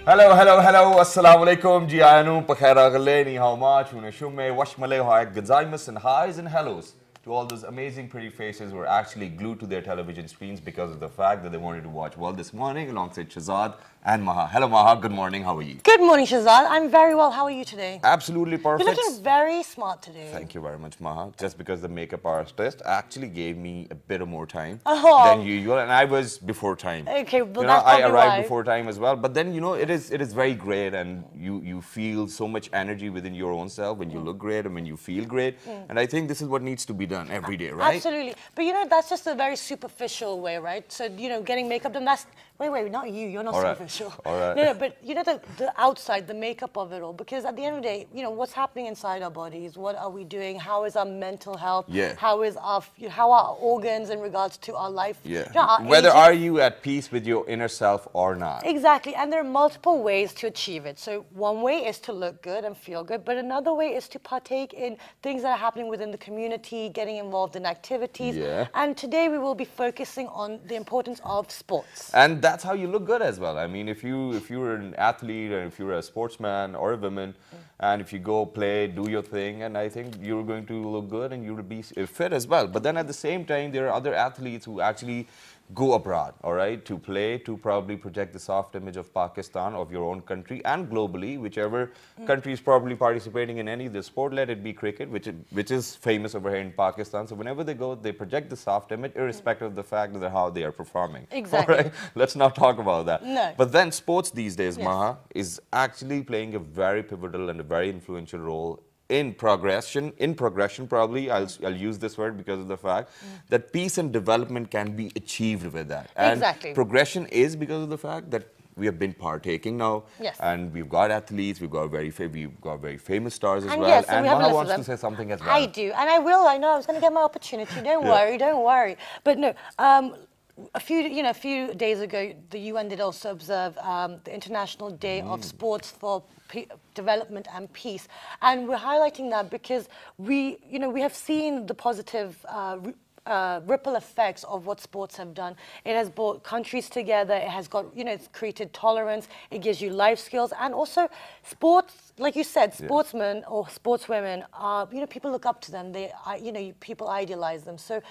Hello, hello, hello. Assalamu alaikum. Ji ayanu pakhara gale ni how much una shume washmale hoy gazaimus and highs and hellos to all those amazing pretty faces who are actually glued to their television screens because of the fact that they wanted to watch World this morning alongside Shazad and Maha. Hello Maha, good morning. How are you? Good morning, Shazad. I'm very well. How are you today? Absolutely perfect. You're looking very smart today. Thank you very much, Maha. Just because the makeup artist actually gave me a bit of more time Oh. than usual, and I was before time. Okay, well, you know, that's I probably arrived why. before time as well. But then it is very great, and you feel so much energy within your own self when you look great and when you feel great. And I think this is what needs to be done every day, right? Absolutely. But that's just a very superficial way, right? So, getting makeup done, that's... Wait, not you. You're not All right. superficial. All right. No, but the outside, the makeup of it all. Because at the end of the day, what's happening inside our bodies? What are we doing? How is our mental health? Yeah. How is how are our organs in regards to our life? Yeah. Our Whether aging. are you at peace with your inner self or not? Exactly, and there are multiple ways to achieve it. So one way is to look good and feel good, but another way is to partake in things that are happening within the community, getting involved in activities. Yeah. And today we will be focusing on the importance of sports. And that's how you look good as well. I mean, if you're an athlete or if you're a sportsman or a woman, and if you go play, do your thing, and I think you're going to look good and you'll be fit as well. But then at the same time, there are other athletes who actually go abroad, all right, to play, to probably project the soft image of Pakistan, of your own country, and globally, whichever country is probably participating in any of the sport, let it be cricket, which is famous over here in Pakistan. So whenever they go, they project the soft image, irrespective of the fact that how they are performing. Exactly. All right? Let's not talk about that. No. But then sports these days, Yes. Maha, is actually playing a very pivotal and a very influential role in progression probably, I'll use this word because of the fact that peace and development can be achieved with that. And Exactly. progression is because of the fact that we have been partaking now, Yes. and we've got athletes, we've got very famous stars as And well. yes, so and we have a Maha list of wants to them. say something as well. I do, and I will. I know I was going to get my opportunity. Don't worry. But no, a few days ago, the UN did also observe the International Day of Sports for Development and Peace, and we're highlighting that because we have seen the positive ripple effects of what sports have done. It has brought countries together. It has got, it's created tolerance. It gives you life skills, and also sports, like you said, sportsmen or sportswomen are, people look up to them. People idolize them. So,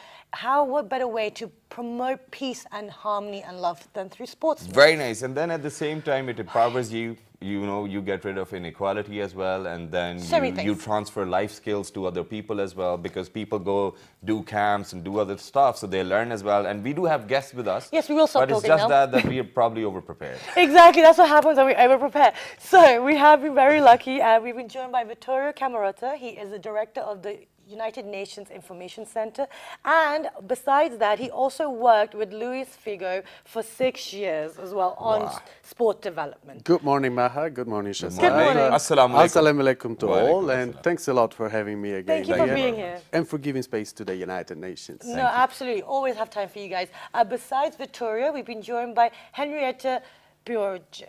what better way to promote peace and harmony and love than through sports? Very nice. And then at the same time, it empowers you. You get rid of inequality as well, and then you transfer life skills to other people as well, because people go do camps and do other stuff, so they learn as well. And we do have guests with us. Yes, we will stop talking. talking But it's just that we are probably over-prepared. Exactly, that's what happens when we over-prepare. So we have been very lucky, and we've been joined by Vittorio Camerota. He is the director of the United Nations Information Center, and besides that, he also worked with Luis Figo for 6 years as well on sport development. Good morning, Maha. Good morning, Shazad. Good morning. Assalamu alaikum. Assalamu alaikum to all, and thanks a lot for having me again. Thank you for being here. And for giving space to the United Nations. No, absolutely. Always have time for you guys. Besides Vittorio, we've been joined by Henrietta Biorge.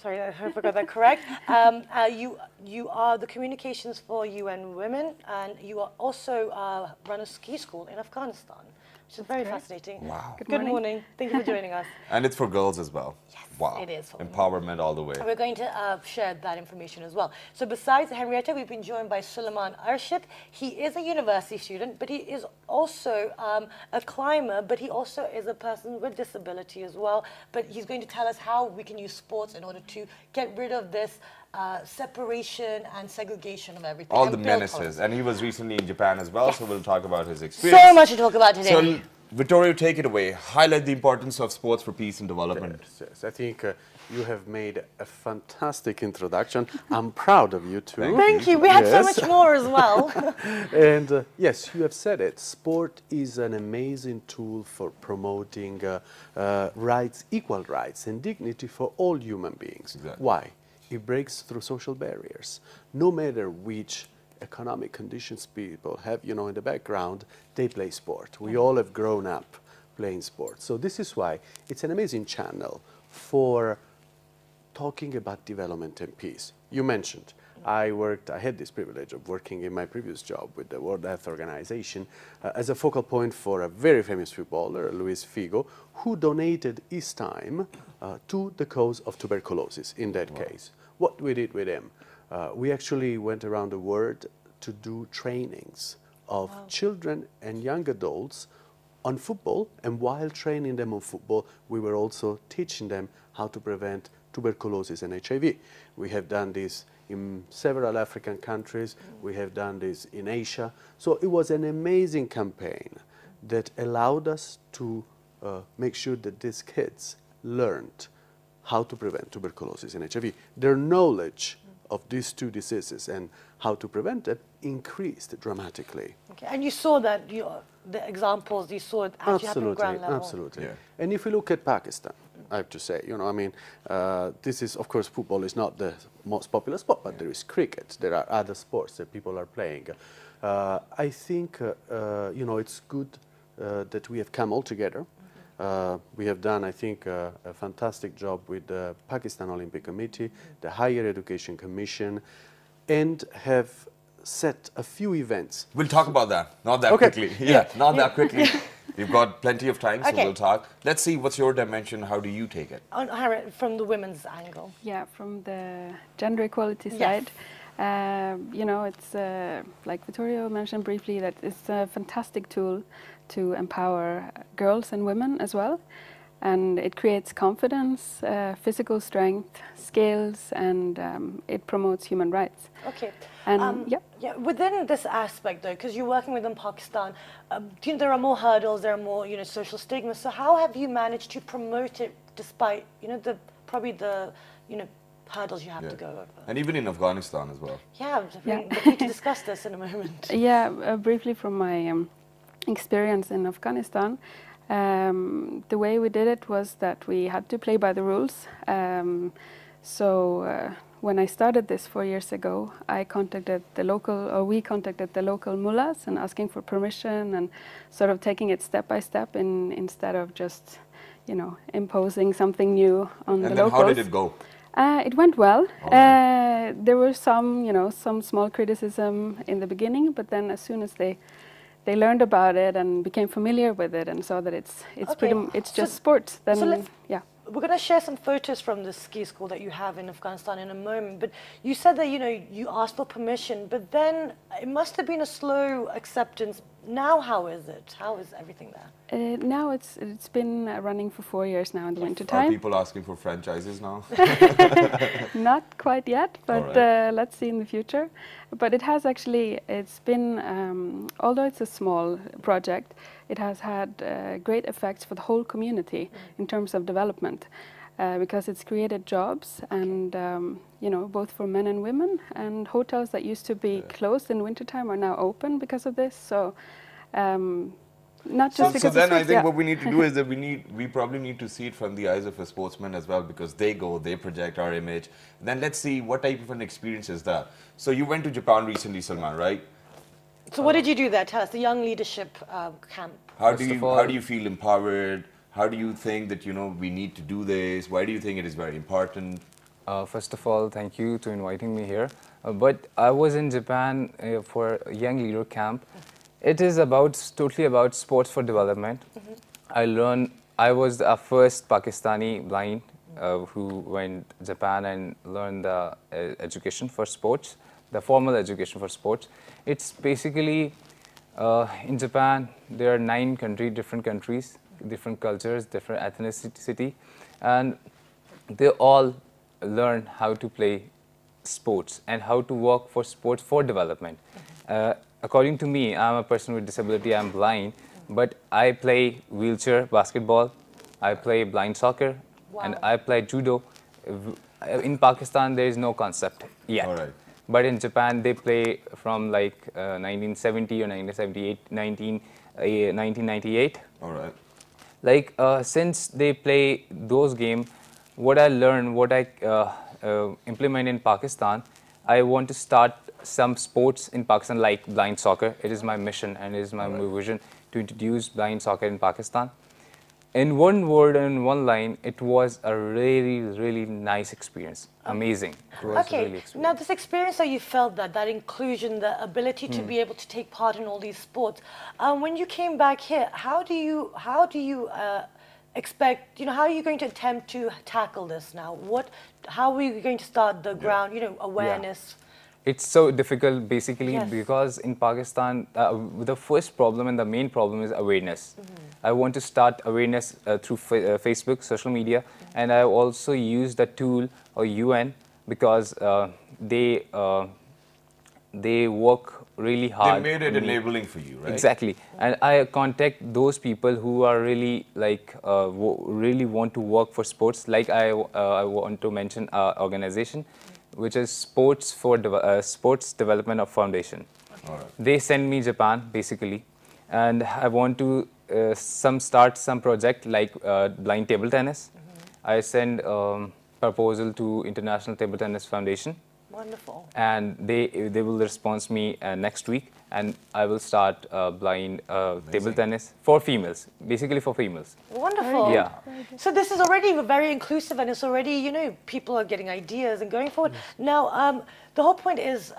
Sorry, I hope I got that correct. You are the communications for UN Women, and you are also run a ski school in Afghanistan, which is very fascinating. Wow. Good morning. Thank you for joining us. And it's for girls as well. Yes, wow. it is. Empowerment all the way. We're going to share that information as well. So besides Henrietta, we've been joined by Suleman. He is a university student, but he is also a climber, but he also is a person with disability as well. But he's going to tell us how we can use sports in order to get rid of this separation and segregation of everything. All the build menaces. tolerance. And he was recently in Japan as well, so we'll talk about his experience. So much to talk about today. So, Vittorio, take it away. Highlight the importance of sports for peace and development. Yes. I think you have made a fantastic introduction. I'm proud of you too. Thank you. We have so much more as well. And yes, you have said it. Sport is an amazing tool for promoting rights, equal rights and dignity for all human beings. Exactly. Why? It breaks through social barriers. No matter which economic conditions people have, in the background, they play sport. We all have grown up playing sport. So this is why it's an amazing channel for talking about development and peace. You mentioned I had this privilege of working in my previous job with the World Health Organization as a focal point for a very famous footballer, Luis Figo, who donated his time to the cause of tuberculosis in that case. What we did with him, we actually went around the world to do trainings of children and young adults on football, and while training them on football, we were also teaching them how to prevent tuberculosis and HIV. We have done this in several African countries, we have done this in Asia. So it was an amazing campaign that allowed us to make sure that these kids learned how to prevent tuberculosis and HIV. Their knowledge of these two diseases and how to prevent it increased dramatically. Okay. And you saw that, the examples, you saw it actually happen at ground level. Absolutely. Yeah. And if you look at Pakistan, I have to say, I mean, this is, of course, football is not the most popular sport, but there is cricket. There are other sports that people are playing. I think, it's good that we have come all together. We have done, I think, a fantastic job with the Pakistan Olympic Committee, the Higher Education Commission, and have set a few events. We'll talk about that, not that quickly. Yeah, not that quickly. We've got plenty of time, so we'll talk. Let's see, what's your dimension? How do you take it? From the women's angle. Yeah, from the gender equality side. It's like Vittorio mentioned briefly, that it's a fantastic tool to empower girls and women as well. And it creates confidence, physical strength, skills, and it promotes human rights. Okay. And within this aspect, though, because you're working within Pakistan, there are more hurdles, there are more, social stigmas. So how have you managed to promote it despite, the hurdles you have to go over? And even in Afghanistan as well. Yeah, we need to discuss this in a moment. Yeah, briefly from my experience in Afghanistan, the way we did it was that we had to play by the rules. When I started this 4 years ago, we contacted the local mullahs and asking for permission and sort of taking it step by step instead of just, imposing something new on the locals. And then how did it go? It went well. There were some small criticism in the beginning, but then as soon as they learned about it and became familiar with it and saw that it's just sports, then we're going to share some photos from the ski school that you have in Afghanistan in a moment. But you said that you asked for permission, but then it must have been a slow acceptance. Now, how is it? How is everything there? Now it's been running for 4 years now in the winter time. Are people asking for franchises now? Not quite yet, but let's see in the future. But it has actually, it's been, although it's a small project, it has had great effects for the whole community in terms of development, because it's created jobs and, both for men and women, and hotels that used to be closed in wintertime are now open because of this. So, not just because then I think what we need to do is that we probably need to see it from the eyes of a sportsman as well, because they project our image. Then let's see what type of an experience is that. So you went to Japan recently, Suleman, right? So what did you do there? Tell us, the young leadership camp. How do you feel empowered? How do you think that we need to do this? Why do you think it is very important? First of all, thank you to inviting me here. But I was in Japan for a young leader camp. It is totally about sports for development. I was the first Pakistani blind who went to Japan and learned the education for sports, the formal education for sports. It's basically, in Japan, there are 9 different countries, different cultures, different ethnicity, and they all learn how to play sports and how to work for sports for development. According to me, I'm a person with disability, I'm blind, but I play wheelchair basketball, I play blind soccer, and I play judo. In Pakistan, there is no concept yet. All right. But in Japan, they play from like 1970 or 1978, 1998. All right. Like, since they play those games, what I learned, what I implement in Pakistan, I want to start some sports in Pakistan like blind soccer. It is my mission and it is my vision to introduce blind soccer in Pakistan. in one word and one line, it was a really, really nice experience. Amazing. It was Okay, really now this experience that you felt, that inclusion, the ability to be able to take part in all these sports, when you came back here, how do you expect, how are you going to attempt to tackle this now? How are we going to start the ground, awareness? It's so difficult basically Yes. because in Pakistan, the first problem and the main problem is awareness. I want to start awareness through Facebook, social media, and I also use the tool or UN because they work really hard. They made it enabling for you, right? Exactly, and I contact those people who are really like really want to work for sports. Like I want to mention our organization, which is Sports Development of Foundation. All right. They send me Japan basically, and I want to start some project like blind table tennis. I send proposal to International Table Tennis Foundation. Wonderful. And they will respond me next week, and I will start blind table tennis for females, basically for females. Wonderful. Yeah. So this is already very inclusive, and it's already, people are getting ideas and going forward. Now, the whole point is,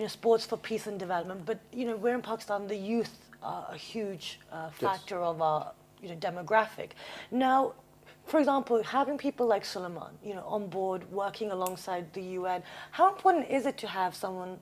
sports for peace and development, but, we're in Pakistan, the youth are a huge factor of our, demographic. Now, for example, having people like Suleman, on board, working alongside the UN, how important is it to have someone,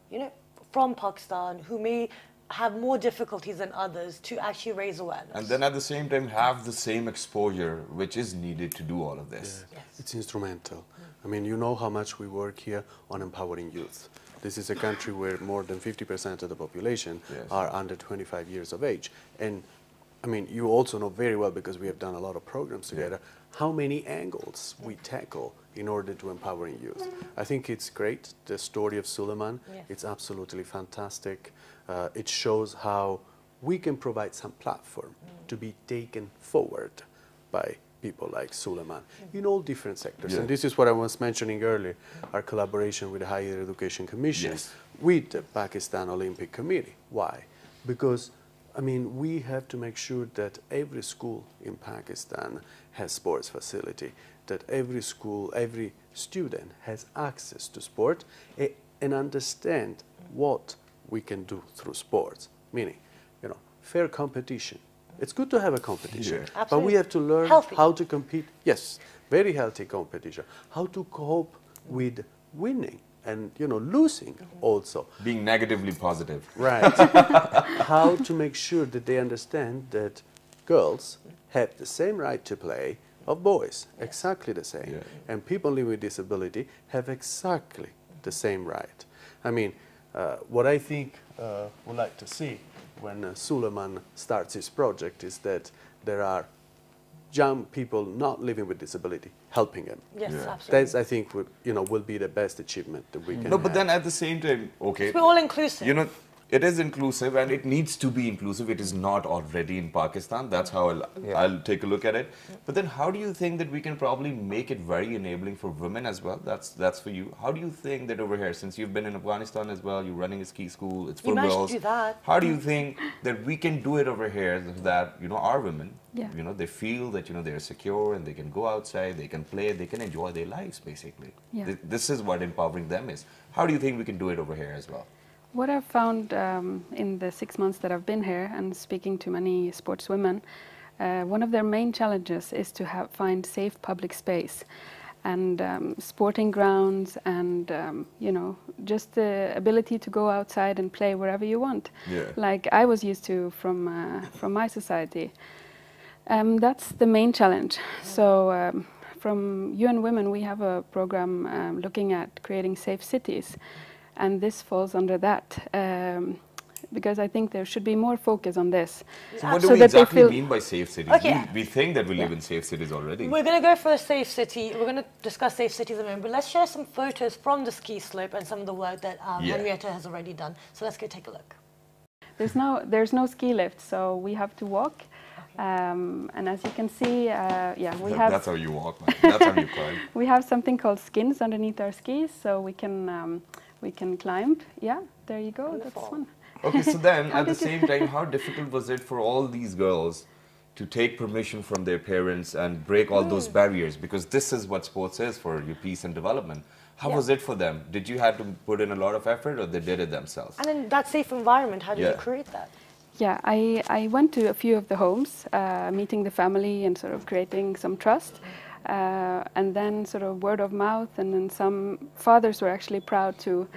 from Pakistan who may have more difficulties than others to actually raise awareness? And then at the same time have the same exposure which is needed to do all of this. Yes. It's instrumental. I mean, you know how much we work here on empowering youth. This is a country where more than 50% of the population are under 25 years of age. And I mean, you also know very well, because we have done a lot of programs together, how many angles we tackle in order to empowering youth. I think it's great, the story of Suleman. It's absolutely fantastic. It shows how we can provide some platform to be taken forward by people like Suleman in all different sectors. And this is what I was mentioning earlier, our collaboration with the Higher Education Commission, with the Pakistan Olympic Committee. Why? Because I mean, we have to make sure that every school in Pakistan has sports facility, that every school, every student has access to sport and understand what we can do through sports, meaning, fair competition. It's good to have a competition, but we have to learn how to compete. Yes, very healthy competition. How to cope with winning and, losing also. Being negatively positive. Right. How to make sure that they understand that girls have the same right to play of boys, exactly the same. And people living with disability have exactly the same right. I mean, what I think would like to see when Suleman starts his project is that there are young people not living with disability helping him. Yes, absolutely. That's, I think, will be the best achievement that we can No, but have. then at the same time, okay. We're all inclusive. It is inclusive and it needs to be inclusive. It is not already in Pakistan. That's how I'll take a look at it. But then how do you think that we can probably make it very enabling for women as well? That's for you. How do you think that over here, since you've been in Afghanistan as well, you're running a ski school, it's for girls. You managed to do that. How do you think that we can do it over here so that, our women, they feel that, they're secure and they can go outside, they can play, they can enjoy their lives, basically. This is what empowering them is. How do you think we can do it over here as well? What I've found in the 6 months that I've been here and speaking to many sportswomen, one of their main challenges is to find safe public space and sporting grounds and, just the ability to go outside and play wherever you want, like I was used to from my society. That's the main challenge. So from UN Women, we have a program looking at creating safe cities. And this falls under that, because I think there should be more focus on this. So what do we exactly mean by safe cities? Okay. We think that we live in safe cities already. We're going to go for a safe city. We're going to discuss safe cities in a moment, but let's share some photos from the ski slope and some of the work that Henrietta has already done. So let's go take a look. There's no ski lift, so we have to walk. And as you can see, we have... That's how you walk, man. That's how you climb. We have something called skins underneath our skis, so we can climb. Yeah, there you go. Wonderful. That's one. Okay, so then at the same time, how difficult was it for all these girls to take permission from their parents and break all those barriers, because this is what sports is for your peace and development. How was it for them? Did you have to put in a lot of effort, or they did it themselves? And in that safe environment, how did you create that? Yeah, I went to a few of the homes, meeting the family and sort of creating some trust. And then sort of word of mouth, and then some fathers were actually proud to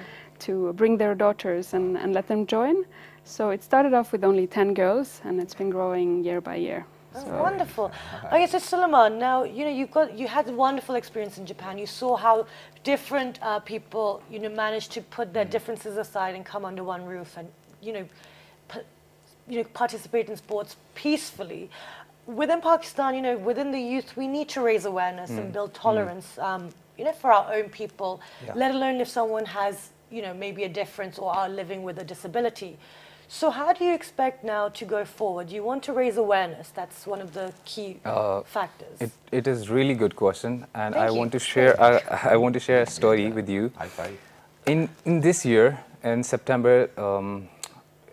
bring their daughters and let them join. So it started off with only 10 girls, and it's been growing year by year. Oh, wonderful. I guess, Suleman, now, you had a wonderful experience in Japan. You saw how different people, managed to put their differences aside and come under one roof and, participate in sports peacefully. Within Pakistan, within the youth, we need to raise awareness and build tolerance, for our own people, let alone if someone has, maybe a difference or are living with a disability. So how do you expect now to go forward? You want to raise awareness. That's one of the key factors. It is really good question, and Thank I you. want to share. I want to share a story with you. High five. In this year, in September,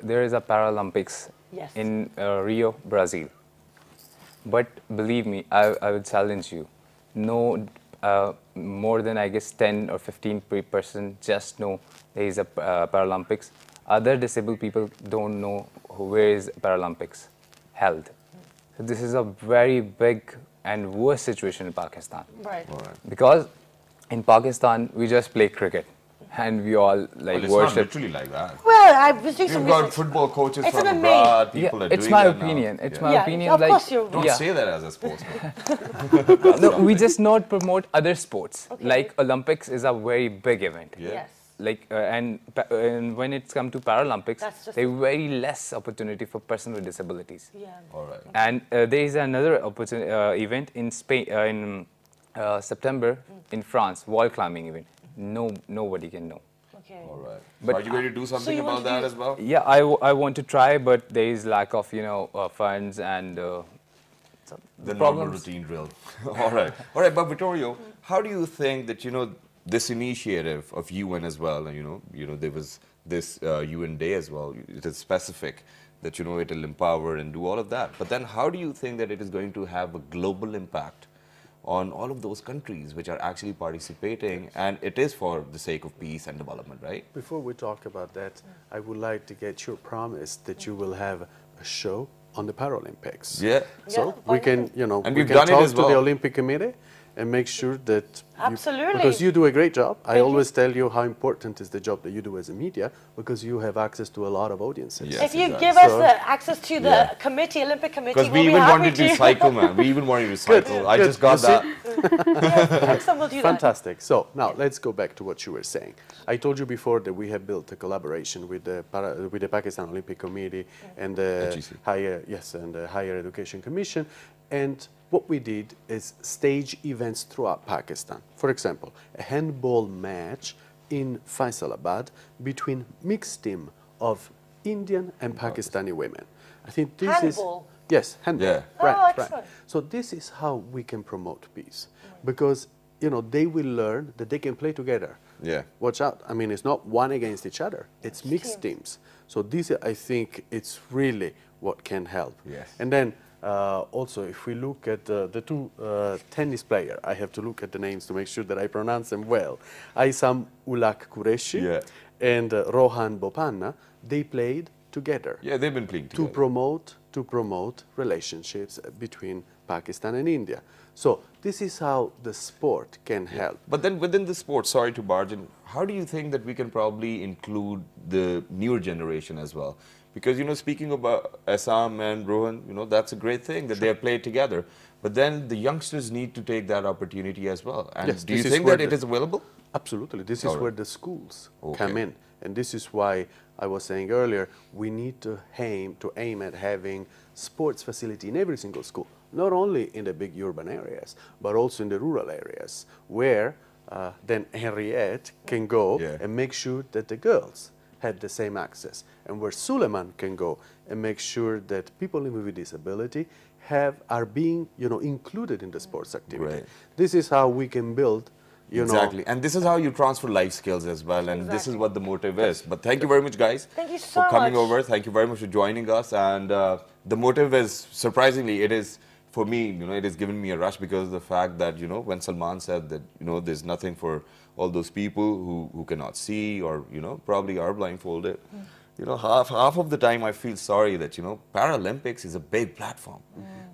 there is a Paralympics in Rio, Brazil. But believe me, I would challenge you. No, more than I guess 10 or 15% just know there is a Paralympics. Other disabled people don't know where is Paralympics held. So this is a very big and worse situation in Pakistan. Right. Because in Pakistan, we just play cricket. And we all like Well, it's worship. not literally like that. Well, I was doing some You've got research. football coaches It's from an abroad. People are It's doing my that now. opinion. It's Yeah. my Yeah, opinion. of like, course you're Don't yeah. say that as a sportsman. No, we just not promote other sports. Okay. Like Olympics is a very big event. Yeah. Yes. Like and when it's come to Paralympics, That's just- there very less opportunity for persons with disabilities. Yeah. All right. And there is another event in Spain in September in France, wall climbing event. Nobody can know. Okay. All right. But So are you going to do something you want about to that do- as well? Yeah, I want to try, but there is lack of funds and The normal problems. routine drill. All right. All right, but Vittorio, how do you think that, this initiative of UN as well, and, there was this UN Day as well, it is specific that, it will empower and do all of that. But then how do you think that it is going to have a global impact on all of those countries which are actually participating, and it is for the sake of peace and development, right? Before we talk about that, I would like to get your promise that you will have a show on the Paralympics. Yeah. So Yeah, we can, And we we've can done it talk as to the well. Olympic Committee and make sure that Absolutely. because you do a great job. I you. always tell you how important is the job that you do as a media, because you have access to a lot of audiences. Yes, If you exactly. give us So- the access to the Yeah. committee, Olympic committee, Because we'll we be even happy wanted to to. cycle, man. We even wanted to cycle. I Good. just got You see? that. Next time we'll do that. Fantastic. So now let's go back to what you were saying. I told you before that we have built a collaboration with the Pakistan Olympic Committee and the HEC. Higher Education Commission. And what we did is stage events throughout Pakistan. For example, a handball match in Faisalabad between mixed team of Indian and Pakistani women. I think this Handball? is yes, handball. Yeah. Right, Oh, right. excellent. So this is how we can promote peace, because they will learn that they can play together. Yeah. Watch out! I mean, it's not one against each other; it's mixed teams. So this, I think, it's really what can help. Yes. And then also, if we look at the two tennis players, I have to look at the names to make sure that I pronounce them well. Aisam Ulak Qureshi Yeah. and Rohan Bopanna, they played together Yeah, they've been playing together. to promote relationships between Pakistan and India. So this is how the sport can help. But then within the sport, sorry to barge in, how do you think that we can probably include the newer generation as well? Because, speaking about Assam and Rohan, that's a great thing that they have played together. But then the youngsters need to take that opportunity as well. And Yes, do you this is think where that it the- is available? Absolutely. This is All right. where the schools Okay. come in. And this is why I was saying earlier, we need to aim at having sports facility in every single school, not only in the big urban areas, but also in the rural areas, where then Henriette can go Yeah. and make sure that the girls have the same access, and where Suleman can go and make sure that people living with disability are being included in the sports activity. Right. This is how we can build Exactly. And this is how you transfer life skills as well. And this is Exactly. what the motive is. But thank you very much, guys, Thank you so for coming much. over. Thank you very much for joining us. And the motive is, surprisingly, it is, for me, it has given me a rush because of the fact that, when Salman said that, there's nothing for all those people who cannot see or, probably are blindfolded. Half of the time I feel sorry that, Paralympics is a big platform.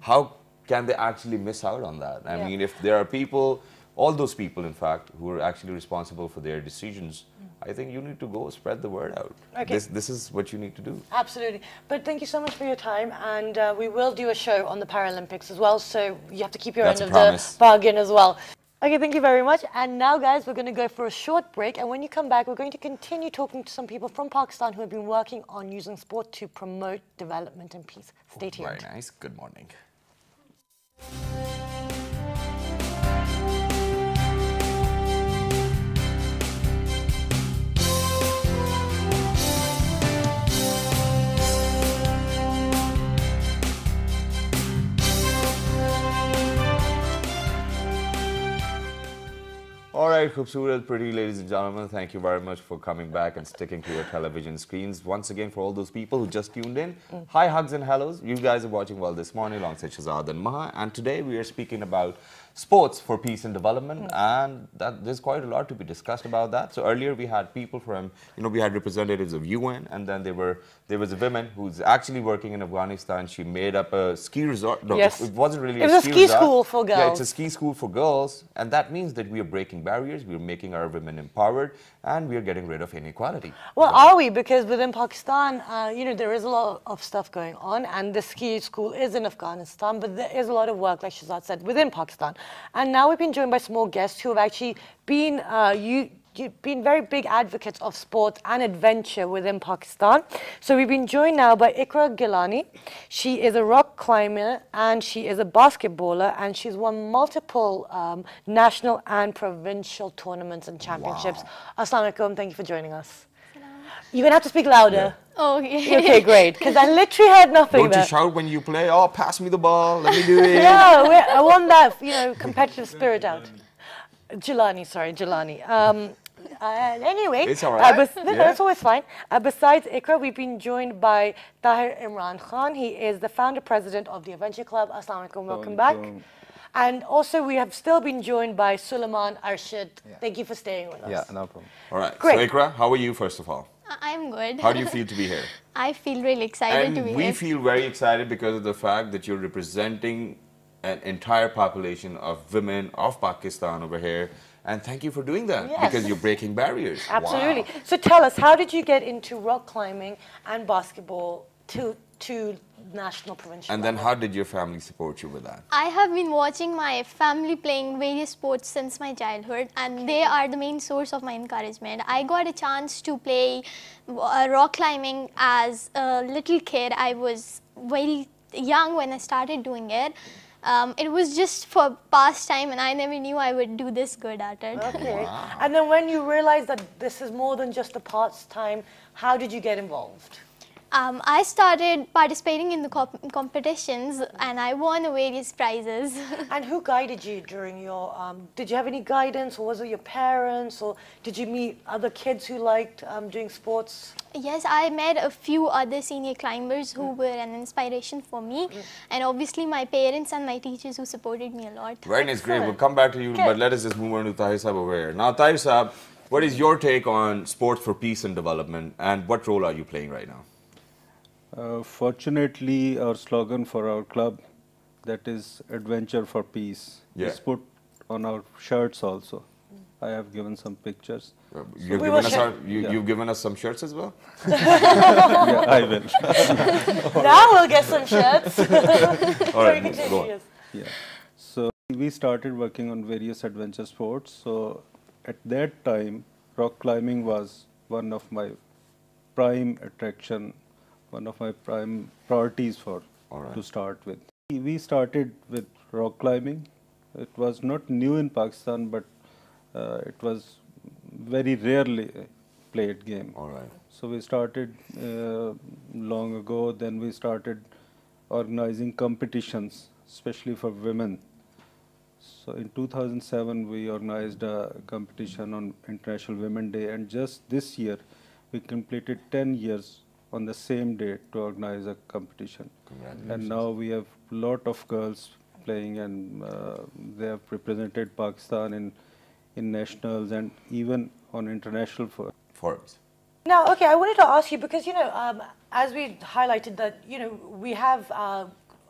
How can they actually miss out on that? I mean, if there are people, all those people, in fact, who are actually responsible for their decisions, I think you need to go spread the word out. Okay. This is what you need to do. Absolutely. But thank you so much for your time, and we will do a show on the Paralympics as well, so you have to keep your end of the bargain as well. Okay, thank you very much. And now, guys, we're going to go for a short break, and when you come back, we're going to continue talking to some people from Pakistan who have been working on using sport to promote development and peace. Stay tuned. Very nice. Good morning. All right, Khubsurat, pretty ladies and gentlemen, thank you very much for coming back and sticking to your television screens. Once again, for all those people who just tuned in, hi, hugs and hellos. You guys are watching Well This Morning alongside Shahzad and Maha. And today we are speaking about sports for peace and development, and there's quite a lot to be discussed about that. So earlier we had people from, we had representatives of UN, and then there was a woman who's actually working in Afghanistan. She made up a ski resort. No, yes. It wasn't really a ski school for girls. Yeah, it's a ski school for girls, and that means that we are breaking barriers, we are making our women empowered, and we are getting rid of inequality. Well, are we? Because within Pakistan, there is a lot of stuff going on, and the ski school is in Afghanistan, but there is a lot of work, like Shahzad said, within Pakistan. And now we've been joined by some more guests who have actually been you've been very big advocates of sport and adventure within Pakistan. So we've been joined now by Ikra Gilani. She is a rock climber and she is a basketballer, and she's won multiple national and provincial tournaments and championships. Wow. Assalamu alaikum, thank you for joining us. You're going to have to speak louder. Yeah. Oh, okay. Okay, great, because I literally heard nothing Don't there. you shout when you play, oh, pass me the ball, let me do it. Yeah, I want that, competitive spirit out. Jilani, sorry, Jilani. Anyway, it's all right. That's always fine. Besides Ikra, we've been joined by Tahir Imran Khan. He is the founder president of the Adventure Club. Assalamu alaikum, welcome back. And also, we have still been joined by Suleman Arshid. Yeah. Thank you for staying with us. Yeah, no problem. All right. Great. So, Ikra, how are you, first of all? I'm good. How do you feel to be here? I feel really excited to be here. And we feel very excited because of the fact that you're representing an entire population of women of Pakistan over here. And thank you for doing that, because you're breaking barriers. Absolutely. Wow. So tell us, how did you get into rock climbing and basketball to national, provincial And then level? how did your family support you with that? I have been watching my family playing various sports since my childhood, and they are the main source of my encouragement. I got a chance to play rock climbing as a little kid. I was very young when I started doing it. It was just for pastime, and I never knew I would do this good at it. Okay. Wow. And then when you realized that this is more than just a pastime, how did you get involved? I started participating in the competitions, and I won various prizes. And who guided you during your, did you have any guidance, or was it your parents, or did you meet other kids who liked doing sports? Yes, I met a few other senior climbers who were an inspiration for me, and obviously my parents and my teachers who supported me a lot. Very nice, great. We'll come back to you, but let us just move on to Tahir Saab over here. Now, Tahir Saab, what is your take on sports for peace and development, and what role are you playing right now? Fortunately, our slogan for our club, that is Adventure for Peace, is put on our shirts also. I have given some pictures. You've given us some shirts as well? Yeah, I will. Now we'll get some shirts. All right, go on. Yeah. So we started working on various adventure sports. So at that time, rock climbing was one of my prime attraction, one of my prime priorities to start with. We started with rock climbing. It was not new in Pakistan, but it was very rarely played game. All right. So we started long ago. Then we started organizing competitions, especially for women. So in 2007, we organized a competition on International Women's Day, and just this year, we completed 10 years on the same day to organize a competition. Congratulations. And now we have a lot of girls playing, and they have represented Pakistan in nationals and even on international Forbes. Now, okay, I wanted to ask you because, as we highlighted that, we have,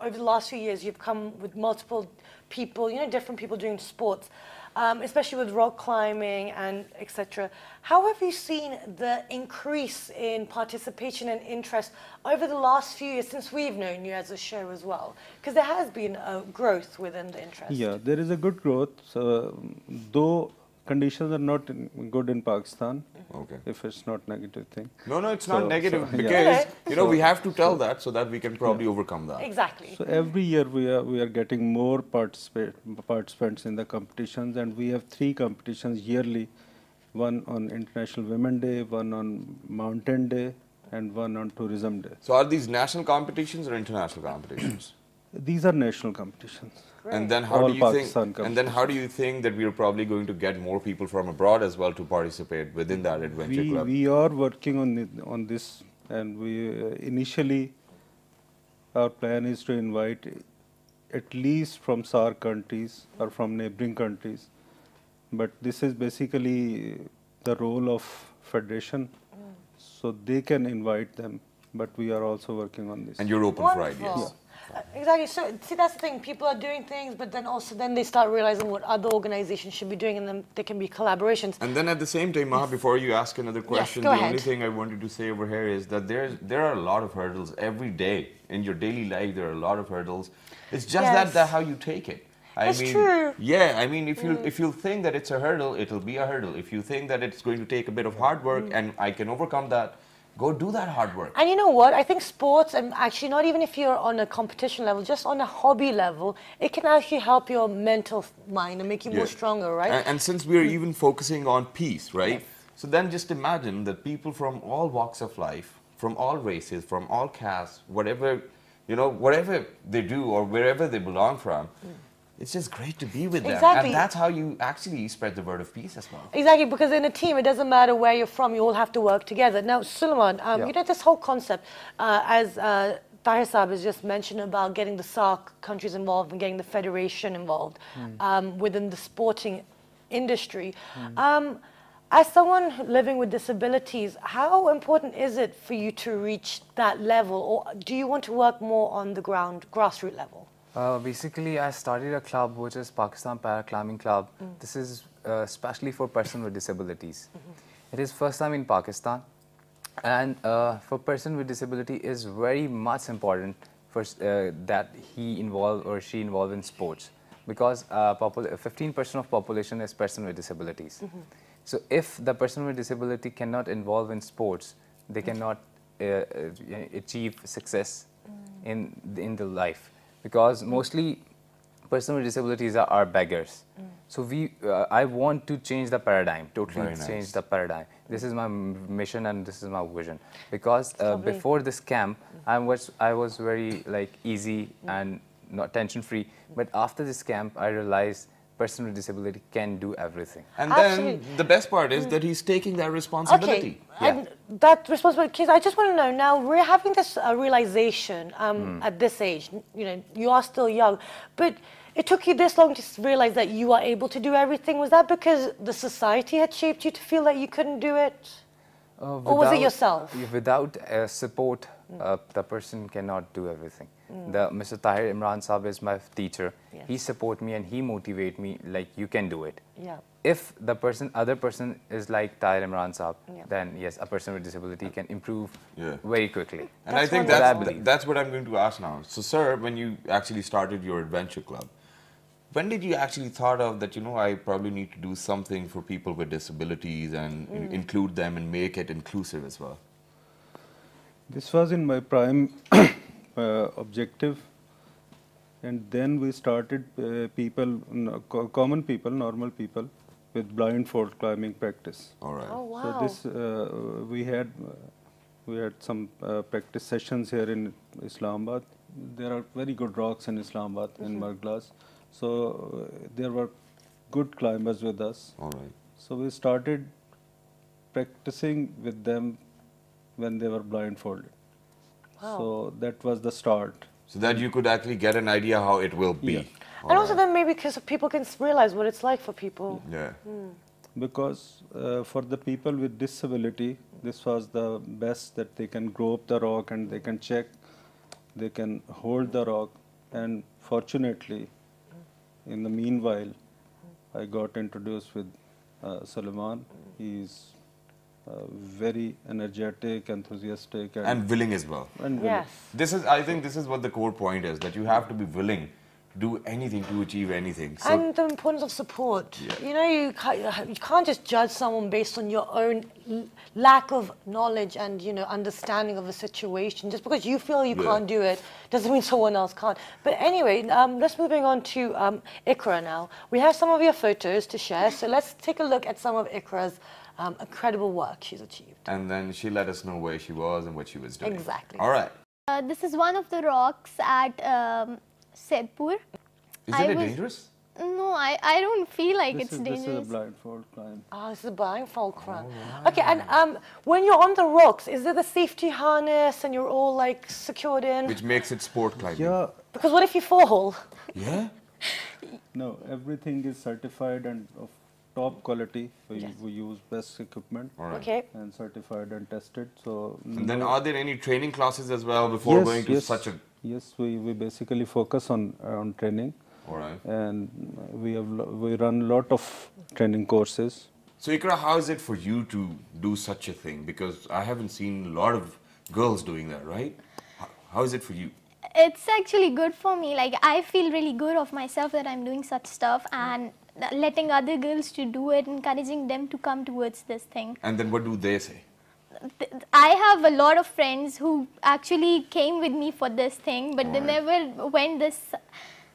over the last few years, you've come with multiple people, different people doing sports, especially with rock climbing and etc. How have you seen the increase in participation and interest over the last few years since we've known you as a show as well? Because there has been a growth within the interest. Yeah, there is a good growth. Though conditions are not good in Pakistan, Okay. if it's not negative thing. No, it's not negative yeah. because Okay. we have to tell that so that we can probably overcome that. Exactly. So every year we are getting more participants in the competitions, and we have 3 competitions yearly, one on International Women's Day, one on Mountain Day, and one on Tourism Day. So are these national competitions or international competitions? These are national competitions. And then how All do you Pakistan think? And then how do you think that we are probably going to get more people from abroad as well to participate within that adventure club? We are working on this, and we initially our plan is to invite at least from SAARC countries or from neighboring countries, but this is basically the role of federation, so they can invite them, but we are also working on this. And you're open for ideas. Wonderful. Exactly. So, see, that's the thing. People are doing things, but then they start realizing what other organizations should be doing, and then there can be collaborations. And then at the same time, Maha, before you ask another question, go the ahead. only thing I wanted to say over here is that there are a lot of hurdles every day in your daily life. There are a lot of hurdles. It's just Yes. that how you take it. It's true. Yeah, I mean, if you think that it's a hurdle, it'll be a hurdle. If you think that it's going to take a bit of hard work and I can overcome that, go do that hard work. And you know what? I think sports, and actually not even if you're on a competition level, just on a hobby level, it can actually help your mental mind and make you more stronger, right? And since we're even focusing on peace, right? So then just imagine that people from all walks of life, from all races, from all castes, whatever they do or wherever they belong from, it's just great to be with them. Exactly. And that's how you actually spread the word of peace as well. Exactly, because in a team, it doesn't matter where you're from, you all have to work together. Now, Suleman, this whole concept, as Tahir Saab has just mentioned about getting the SAARC countries involved and getting the federation involved within the sporting industry. As someone living with disabilities, how important is it for you to reach that level, or do you want to work more on the grassroots level? Basically, I started a club which is Pakistan Para Climbing Club. This is especially for persons with disabilities. It is first time in Pakistan, and for person with disability is very much important for that he involved or she involved in sports, because 15% of population is person with disabilities. So if the person with disability cannot involve in sports, they cannot achieve success in the life. Because mostly persons with disabilities are beggars. So I want to change the paradigm, totally change the paradigm. This is my mission and this is my vision. Because before this camp, I was very easy and not tension free. But after this camp, I realized person with disability can do everything. And then the best part is that he's taking that responsibility. Okay, and that responsibility, kids, I just want to know, now we're having this realization at this age, you are still young, but it took you this long to realize that you are able to do everything. Was that because the society had shaped you to feel that you couldn't do it? Or was it yourself? Without support, the person cannot do everything. Mr. Tahir Imran Saab is my teacher. Yes. He support me and he motivate me like you can do it. Yeah. If the other person is like Tahir Imran Saab, then yes, a person with disability can improve very quickly. And I think that's what I'm going to ask now. So, sir, when you actually started your adventure club, when did you actually thought of that, I probably need to do something for people with disabilities and include them and make it inclusive as well? This was in my prime objective, and then we started common people, normal people with blindfold climbing practice. All right. Oh, wow. So this we had some practice sessions here in Islamabad. There are very good rocks in Islamabad in Marglas. So there were good climbers with us. All right. So we started practicing with them when they were blindfolded. Wow. So that was the start. So that you could actually get an idea how it will be. Yeah. And also then maybe because people can realize what it's like for people. Yeah. Because for the people with disability, this was the best that they can grow up the rock and they can check, they can hold the rock. And fortunately, in the meanwhile, I got introduced with Suleman. He's very energetic, enthusiastic, And willing as well. and Yes. I think this is what the core point is, that you have to be willing to do anything to achieve anything. So And the importance of support. Yeah. You know, you can't just judge someone based on your own lack of knowledge and, you know, understanding of a situation. Just because you feel you Yeah. can't do it doesn't mean someone else can't. But anyway, let's moving on to Ikra now. We have some of your photos to share, so let's take a look at some of Ikra's incredible work she's achieved. and then she let us know where she was and what she was doing. Exactly. All right. This is one of the rocks at Saidpur. Isn't it was- dangerous? No, I don't feel like this it's is dangerous. a blindfold climb. Oh, this is a blindfold climb. Okay, and when you're on the rocks, is there the safety harness and you're all like secured in? Which makes it sport climbing. Yeah, Because what if you fall? Yeah? no, everything is certified and of top quality. Yes. We use best equipment All right. Okay. and certified and tested. So And then are there any training classes as well before going to such a... yes, we basically focus on training, All right. and we run a lot of training courses. So Ikra, how is it for you to do such a thing? Because I haven't seen a lot of girls doing that, right? How is it for you? It's actually good for me. Like, I feel really good of myself that I'm doing such stuff, and letting other girls to do it, encouraging them to come towards this thing. And then what do they say? I have a lot of friends who actually came with me for this thing, but they Alright. never went this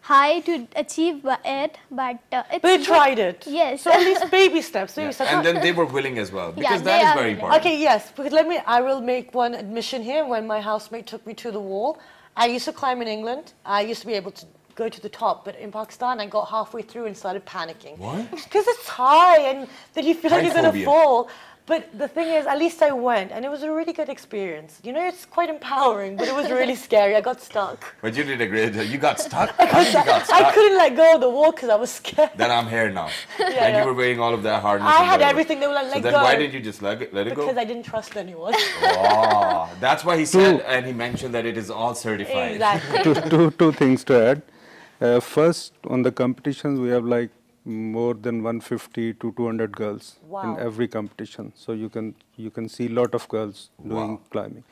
high to achieve it. But it's But you good. tried it. Yes. So at least baby steps, baby steps. And then they were willing as well, because they that is are very willing. important. Okay, yes, because I will make one admission here. When my housemate took me to the wall, I used to climb in England. I used to be able to go to the top, but in Pakistan, I got halfway through and started panicking. What? Because it's high and then you feel like you're going to Height fall. But the thing is, at least I went, and it was a really good experience. You know, it's quite empowering, but it was really scary. I got stuck. But you did a great job. You got stuck? How did you got stuck? I couldn't let go of the wall because I was scared. Then I'm here now. and yeah. you were wearing all of that harness. I and had whatever. everything. They were like, So let then go. why did you just let it go? Because I didn't trust anyone. Oh, that's why he said, and he mentioned that it is all certified. Exactly. Two things to add. First, on the competitions, we have like more than 150 to 200 girls Wow. in every competition. So you can see a lot of girls doing Wow. climbing.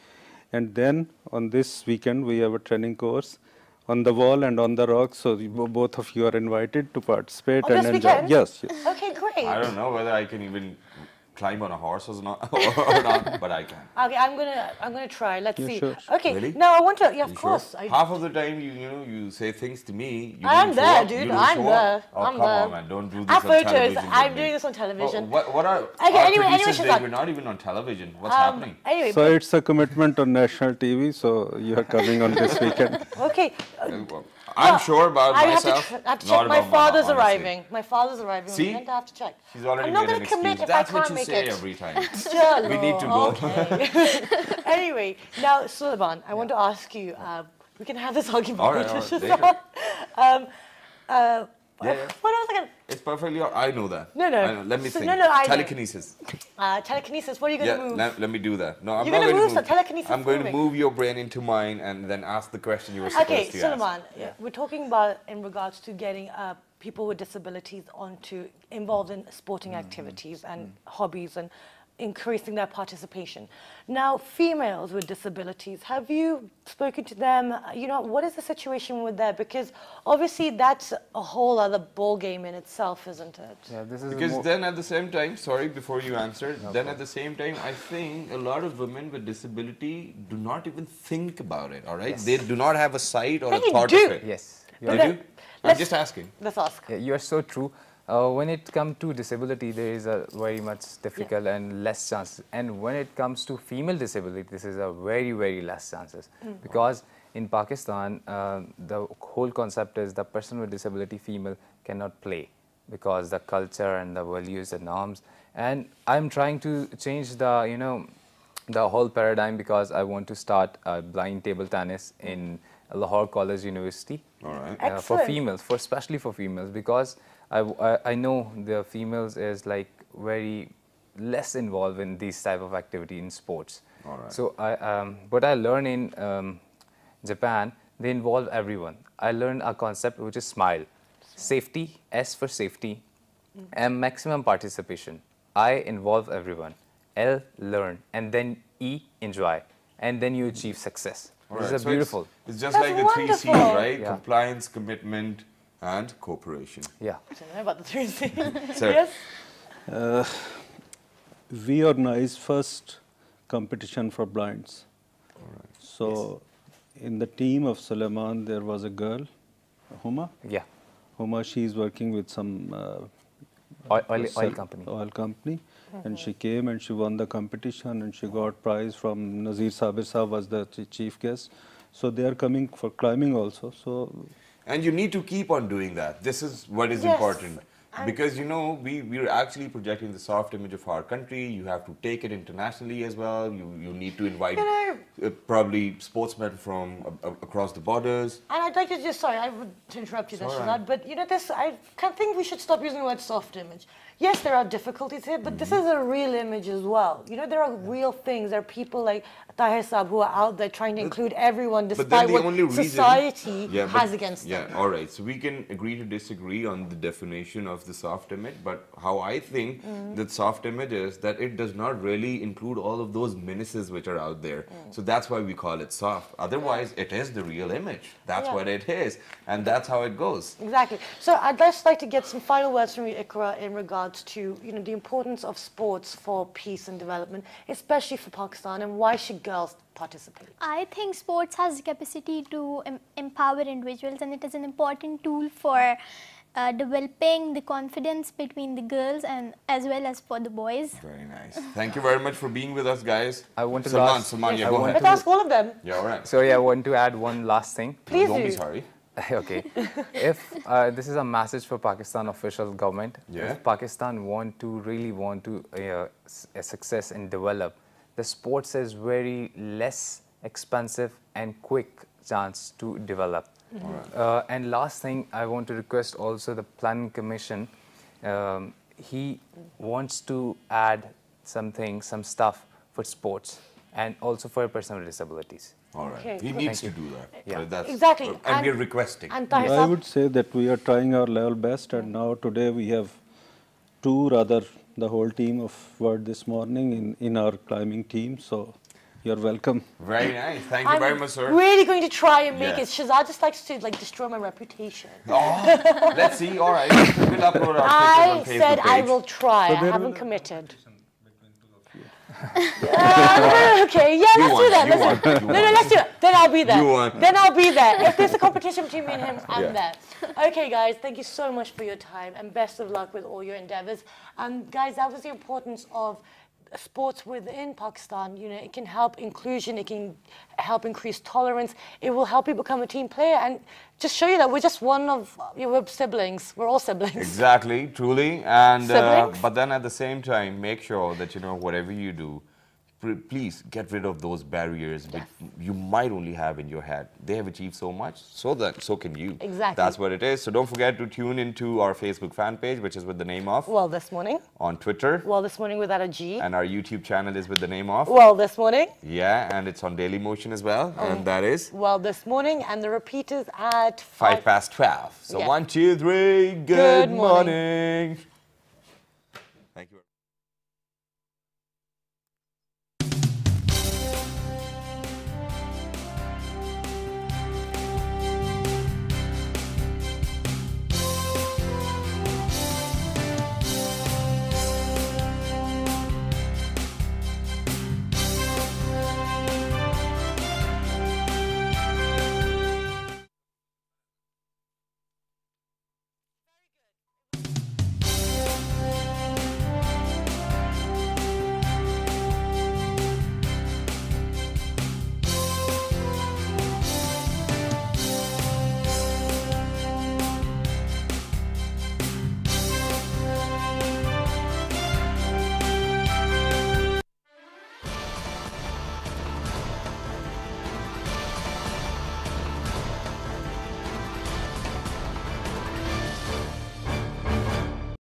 And then on this weekend, we have a training course on the wall and on the rocks. So both of you are invited to participate On and this enjoy. weekend? Yes, yes. Okay, great. I don't know whether I can even climb on a horse or not, or not, but I can. Okay, I'm gonna try. Let's Yeah, see. sure. Okay. Really? Now I want to. Yeah, of You course. sure? I, Half of the time, you say things to me. You I'm don't show there, up, dude. you don't I'm show there. up. Oh, I'm come there. on, man. Don't do this I have on photos. television. I'm with doing me. this on television. What are Okay, our anyway, producers Shazad. doing? We're not even on television. What's happening? Anyway, So it's a commitment on national TV. So you are coming on this weekend. okay. I'm sure about I myself. have to not check. My about father's honestly. arriving. My father's arriving. See? I'm going to have to check. She's already I'm not made an going to commit excuse. if That's I what can't you make say it. every time. Sure, We need to go. Okay. Anyway, now Suleman, I want to ask you. We can have this argument. All right, later, later. Shazad. Yeah. What else I can? It's perfectly. I know that. No, no. I know. Let me So- think. no, no, I know. Telekinesis. Telekinesis. What are you going to Yeah, move? let me do that. No, I'm You're not gonna going move to some telekinesis I'm going to moving. move your brain into mine and then ask the question you were supposed Okay, to Suleman, ask. we're talking about in regards to getting people with disabilities involved in sporting activities and hobbies and increasing their participation. Now, females with disabilities, have you spoken to them? You know, what is the situation with that? Because obviously that's a whole other ball game in itself, isn't it? Yeah, this is Because more, then at the same time, sorry, before you answer, then at the same time, I think a lot of women with disability do not even think about it, all right? Yes. They do not have a sight or They a thought do. of it. yes. You But are They then- do? I'm let's- just asking. Let's ask. Yeah, you are so true. When it comes to disability, there is a very much difficult and less chances. And when it comes to female disability, this is a very, very less chances. Because in Pakistan, the whole concept is the person with disability, female, cannot play because the culture and the values and norms. And I'm trying to change the, the whole paradigm because I want to start blind table tennis in Lahore College University. All right. For Excellent. females, especially for females, because I know the females is like very less involved in these type of activity in sports. All right. So what I learned in Japan, they involve everyone. I learned a concept which is SMILE. Safety, S for safety, M maximum participation. I involve everyone. L learn, and then E enjoy, and then you achieve success. All This right, is so beautiful. It's just That's like the three C's, wonderful. right? Yeah. Compliance, commitment, and cooperation. Yeah. I don't know about the 3 C's. Sir. Yes? We organized first competition for blinds. So in the team of Suleman, there was a girl, Huma. Yeah. Huma, she's working with some Oil company. Oil company. And she came and she won the competition and she got prize from Nazir Sabir Sahab was the chief guest. So they are coming for climbing also. So And you need to keep on doing that. This is what is Yes. important. Because, you know, we're actually projecting the soft image of our country. You have to take it internationally as well. You need to invite probably sportsmen from across the borders. And I'd like to just, sorry, I would to interrupt you there, It's all Shazad, right. but you know, this, I kind of think we should stop using the word soft image. Yes, there are difficulties here, but this is a real image as well. You know, there are real things. There are people like Tahir Saab who are out there trying to include everyone But then despite the what only reason, society but- has against them. Yeah, all right. So we can agree to disagree on the definition of the soft image, but how I think that soft image is that it does not really include all of those menaces which are out there. So that's why we call it soft. Otherwise, it is the real image. That's Yeah. what it is, and that's how it goes. Exactly. So I'd just like to get some final words from you, Ikra, in regards to the importance of sports for peace and development, especially for Pakistan, and why should girls participate? I think sports has the capacity to empower individuals, and it is an important tool for developing the confidence between the girls and as well as for the boys. Very nice. Thank you very much for being with us, guys. I want to Salman, yeah, I go want ahead. Let's ask all of them. Yeah, all right. Sorry, I want to add one last thing. Please Don't do. be sorry. Okay. If this is a message for Pakistan official government, Yeah. if Pakistan really want to a success and develop, the sports is very less expensive and quick chance to develop. And last thing, I want to request also the planning commission. He wants to add some stuff for sports and also for person with disabilities. All right. Okay, He good. needs to Thank do that. Yeah. That's, Exactly. And, And- we're requesting. And Tahir I Saab, would say that we are trying our level best, and now today we have the whole team of Word this morning in our climbing team. So you're welcome. Very nice. Thank you very much, sir. really going to try and make Yeah. it. Shazad just likes to destroy my reputation. Oh, let's see. All right. We'll upload our pictures I on Facebook said I page. will try. So I there haven't will- committed. Okay, yeah, let's do won, that. you Let's do won, it. you No, won. let's do it. Then I'll be there. You won. Then I'll be there. If there's a competition between me and him, I'm Yeah. there. Okay, guys, thank you so much for your time and best of luck with all your endeavors. Guys, that was the importance of sports within Pakistan. You know, it can help inclusion, it can help increase tolerance, it will help you become a team player and just show you that we're just one of we're siblings. We're all siblings. Exactly, truly. And Siblings? but then at the same time, make sure that whatever you do, please get rid of those barriers which you might only have in your head. They have achieved so much, so can you. Exactly. That's what it is. So don't forget to tune into our Facebook fan page, which is with the name of, Well, this morning. on Twitter, Well, this morning without a G. and our YouTube channel is with the name of, Well, this morning. yeah, and it's on Daily Motion as well, and that is Well, this morning, and the repeat is at 5 past 12. So Yeah. 1, 2, 3, good Good morning. morning.